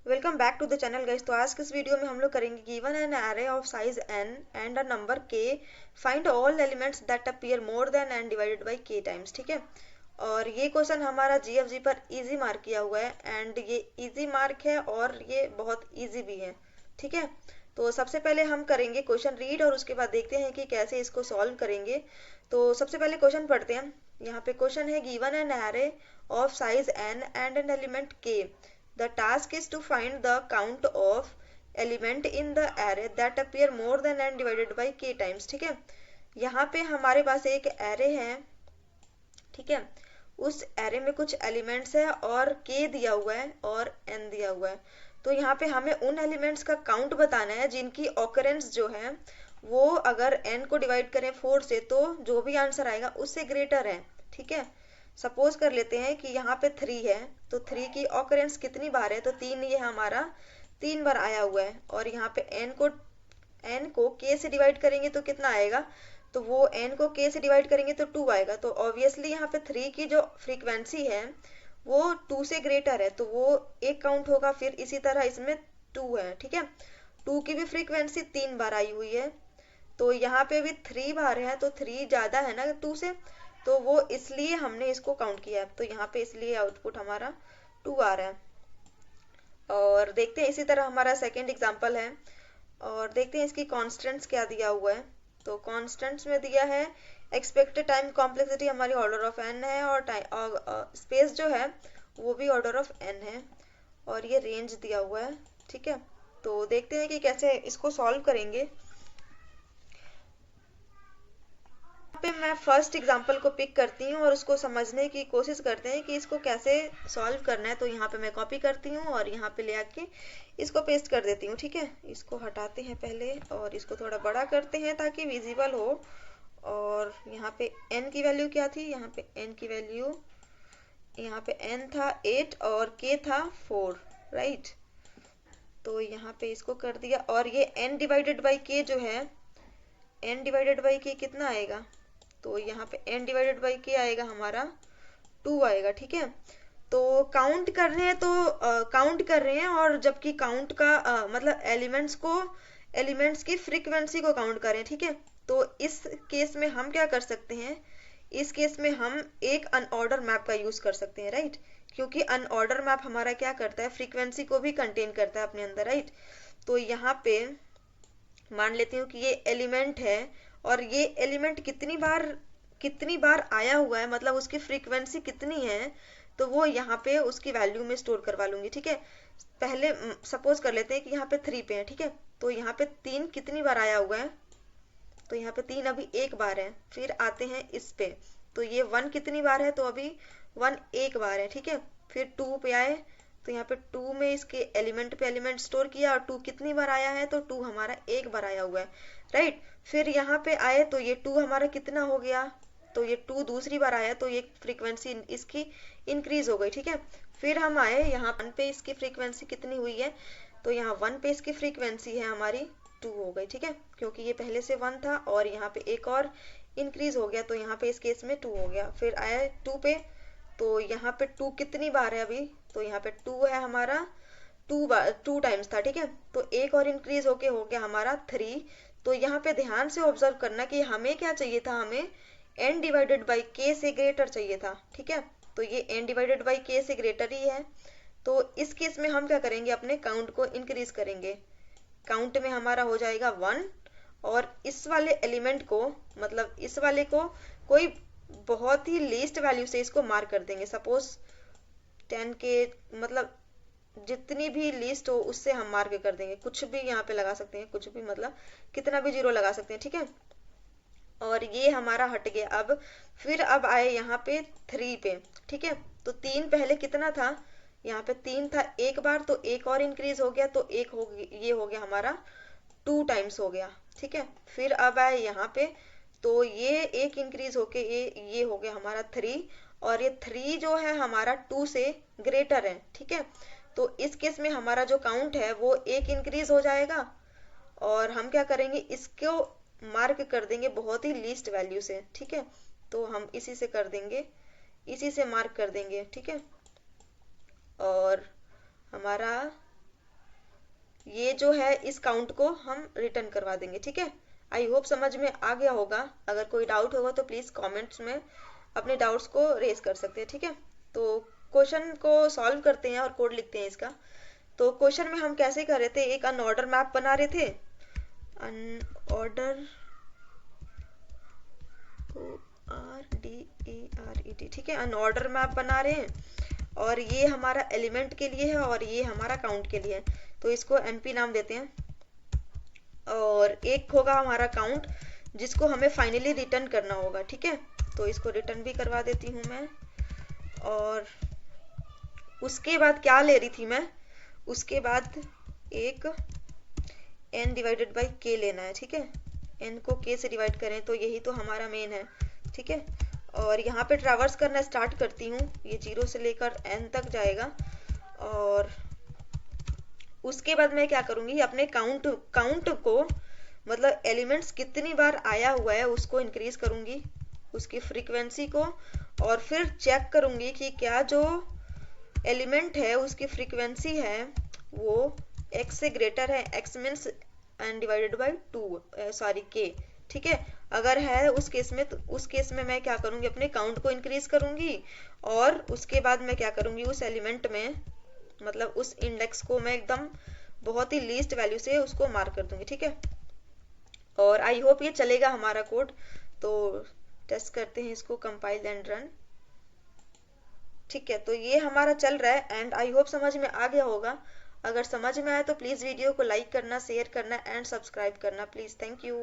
Welcome back to the channel guys. तो आज के इस वीडियो में हम लोग करेंगे given an array of size n and a number k, find all elements that appear more than n divided by k times. ठीक है, और ये क्वेश्चन हमारा जीएफजी पर इजी मार्क किया हुआ है एंड ये इजी मार्क है और ये बहुत इजी भी है। ठीक है, तो सबसे पहले हम करेंगे क्वेश्चन रीड और उसके बाद देखते हैं कि कैसे इसको सॉल्व करेंगे। तो सबसे पहले क्वेश्चन पढ़ते हैं। यहाँ पे क्वेश्चन है given an array of size n and an element k. The task is to find the count of element in the array that appear more than n divided by k times। ठीक है, यहाँ पे हमारे पास एक array है। ठीक है, उस एरे में कुछ एलिमेंट्स है और k दिया हुआ है और n दिया हुआ है। तो यहाँ पे हमें उन एलिमेंट्स का काउंट बताना है जिनकी ऑकरेंस जो है वो अगर n को डिवाइड करें 4 से तो जो भी आंसर आएगा उससे ग्रेटर है। ठीक है, सपोज कर लेते हैं कि यहाँ पे 3 है, तो 3 की ऑकरेंस कितनी बार है, तो 3 ये हमारा 3 बार आया हुआ है। और यहाँ पे n को k से डिवाइड करेंगे तो कितना आएगा, तो वो n को k से डिवाइड करेंगे तो 2 आएगा। तो ऑब्वियसली यहाँ पे 3 की जो फ्रीक्वेंसी है वो 2 से ग्रेटर है, तो वो एक काउंट होगा। फिर इसी तरह इसमें 2 है। ठीक है, 2 की भी फ्रीक्वेंसी 3 बार आई हुई है, तो यहाँ पे भी 3 बार है, तो 3 ज्यादा है ना 2 से, तो वो इसलिए हमने इसको काउंट किया है। तो यहाँ पे इसलिए आउटपुट हमारा 2 आ रहा है। और देखते हैं इसी तरह हमारा सेकेंड एग्जांपल है और देखते हैं इसकी कॉन्स्टेंट्स क्या दिया हुआ है। तो कॉन्स्टेंट्स में दिया है एक्सपेक्टेड टाइम कॉम्प्लेक्सिटी हमारी ऑर्डर ऑफ n है और स्पेस जो है वो भी ऑर्डर ऑफ n है और ये रेंज दिया हुआ है। ठीक है, तो देखते हैं कि कैसे इसको सॉल्व करेंगे। पे मैं फर्स्ट एग्जांपल को पिक करती हूँ और उसको समझने की कोशिश करते हैं कि इसको कैसे सॉल्व करना है। तो यहाँ पे मैं कॉपी करती हूँ और यहाँ पे ले आके इसको पेस्ट कर देती हूँ। ठीक है, इसको हटाते हैं पहले और इसको थोड़ा बड़ा करते हैं ताकि विजिबल हो। और यहाँ पे n की वैल्यू क्या थी, यहाँ पे n की वैल्यू, यहाँ पे n था 8 और k था 4, राइट। तो यहाँ पे इसको कर दिया और ये n डिवाइडेड बाई k जो है, n डिवाइडेड बाई k कितना आएगा, तो यहाँ पे n डिवाइडेड बाई k आएगा हमारा 2 आएगा। ठीक है, तो काउंट कर रहे हैं, तो काउंट कर रहे हैं और जबकि काउंट का मतलब एलिमेंट्स की फ्रीक्वेंसी को काउंट करें। ठीक है, तो इस केस में हम क्या कर सकते हैं, इस केस में हम एक अनऑर्डर मैप का यूज कर सकते हैं, राइट। क्योंकि अनऑर्डर मैप हमारा क्या करता है, फ्रीक्वेंसी को भी कंटेन करता है अपने अंदर, राइट। तो यहाँ पे मान लेती हूँ कि ये एलिमेंट है और ये एलिमेंट कितनी बार आया हुआ है, मतलब उसकी फ्रीक्वेंसी कितनी है, तो वो यहाँ पे उसकी वैल्यू में स्टोर करवा लूंगी। ठीक है, पहले सपोज कर लेते हैं कि यहाँ पे 3 पे है। ठीक है, तो यहाँ पे 3 कितनी बार आया हुआ है, तो यहाँ पे 3 अभी एक बार है। फिर आते हैं इस पे, तो ये 1 कितनी बार है, तो अभी 1 एक बार है। ठीक है, फिर 2 पे आए, तो यहाँ पे 2 में इसके एलिमेंट पे एलिमेंट स्टोर किया और 2 कितनी बार आया है, तो 2 हमारा एक बार आया हुआ है, राइट। फिर यहाँ पे आए तो ये 2 हमारा कितना हो गया, तो ये 2 दूसरी बार आया, तो ये फ्रीक्वेंसी इसकी इंक्रीज हो गई। ठीक है, फिर हम आए यहाँ 1 पे, इसकी फ्रीक्वेंसी कितनी हुई है, तो यहाँ 1 पे इसकी फ्रीक्वेंसी है हमारी 2 हो गई। ठीक है, क्योंकि ये पहले से 1 था और यहाँ पे एक और इंक्रीज हो गया, तो यहाँ पे इस केस में 2 हो गया। फिर आया 2 पे, तो यहाँ पे 2 कितनी बार है अभी, तो यहाँ पे 2 है हमारा 2 टाइम्स था। ठीक है, तो एक और इंक्रीज होके हो गया हमारा 3। तो यहाँ पे ध्यान से ऑब्जर्व करना कि हमें क्या चाहिए था, हमें n डिवाइडेड बाई k से ग्रेटर चाहिए था। ठीक है, तो ये n डिवाइडेड बाई k से ग्रेटर ही है। तो इस केस में हम क्या करेंगे, अपने काउंट को इंक्रीज करेंगे। काउंट में हमारा हो जाएगा 1 और इस वाले एलिमेंट को, मतलब इस वाले को कोई बहुत ही लीस्ट वैल्यू से इसको मार्क कर देंगे। सपोज 10 के, मतलब जितनी भी लिस्ट हो उससे हम मार्क कर देंगे। कुछ भी यहाँ पे लगा सकते हैं, कुछ भी, मतलब कितना भी जीरो लगा सकते हैं। ठीक है, और ये हमारा हट गया। अब फिर अब आए यहाँ पे 3 पे। ठीक है, तो 3 पहले कितना था, यहाँ पे 3 था एक बार, तो एक और इंक्रीज हो गया, तो एक हो ये हो गया हमारा 2 टाइम्स हो गया। ठीक है, फिर अब आए यहाँ पे, तो ये एक इंक्रीज होके ये हो गया हमारा 3 और ये 3 जो है हमारा 2 से ग्रेटर है। ठीक है, तो इस केस में हमारा जो काउंट है वो एक इंक्रीज हो जाएगा और हम क्या करेंगे, इसको मार्क कर देंगे बहुत ही लीस्ट वैल्यू से। ठीक है, तो हम इसी से कर देंगे, इसी से मार्क कर देंगे। ठीक है, और हमारा ये जो है इस काउंट को हम रिटर्न करवा देंगे। ठीक है, आई होप समझ में आ गया होगा। अगर कोई डाउट होगा तो प्लीज़ कमेंट्स में अपने डाउट्स को रेज कर सकते हैं। ठीक है, तो क्वेश्चन को सॉल्व करते हैं और कोड लिखते हैं इसका। तो क्वेश्चन में हम कैसे कर रहे थे, एक अनऑर्डर मैप बना रहे थे, अनऑर्डर ORDERET। ठीक है, अनऑर्डर मैप बना रहे हैं और ये हमारा एलिमेंट के लिए है और ये हमारा काउंट के लिए है। तो इसको MP नाम देते हैं। और एक होगा हमारा काउंट जिसको हमें फाइनली रिटर्न करना होगा। ठीक है, तो इसको रिटर्न भी करवा देती हूँ मैं। और उसके बाद क्या ले रही थी मैं, उसके बाद एक n डिवाइडेड बाई k लेना है। ठीक है, n को k से डिवाइड करें तो यही तो हमारा मेन है। ठीक है, और यहाँ पे ट्रैवर्स करना स्टार्ट करती हूँ, ये 0 से लेकर n तक जाएगा। और उसके बाद मैं क्या करूँगी, अपने काउंट को मतलब एलिमेंट्स कितनी बार आया हुआ है उसको इंक्रीज करूँगी, उसकी फ्रीक्वेंसी को, और फिर चेक करूँगी कि क्या जो एलिमेंट है उसकी फ्रीक्वेंसी है वो x से ग्रेटर है, x means n divided by 2 sorry k। ठीक है, अगर है उस केस में, तो उस केस में मैं क्या करूँगी, अपने काउंट को इंक्रीज करूँगी और उसके बाद मैं क्या करूँगी, उस एलिमेंट में मतलब उस इंडेक्स को मैं एकदम बहुत ही लीस्ट वैल्यू से उसको मार्क कर दूंगी। ठीक है, और आई होप ये चलेगा हमारा कोड। तो टेस्ट करते हैं इसको, कंपाइल एंड रन। ठीक है, तो ये हमारा चल रहा है एंड आई होप समझ में आ गया होगा। अगर समझ में आया तो प्लीज़ वीडियो को लाइक करना, शेयर करना एंड सब्सक्राइब करना प्लीज़। Thank you.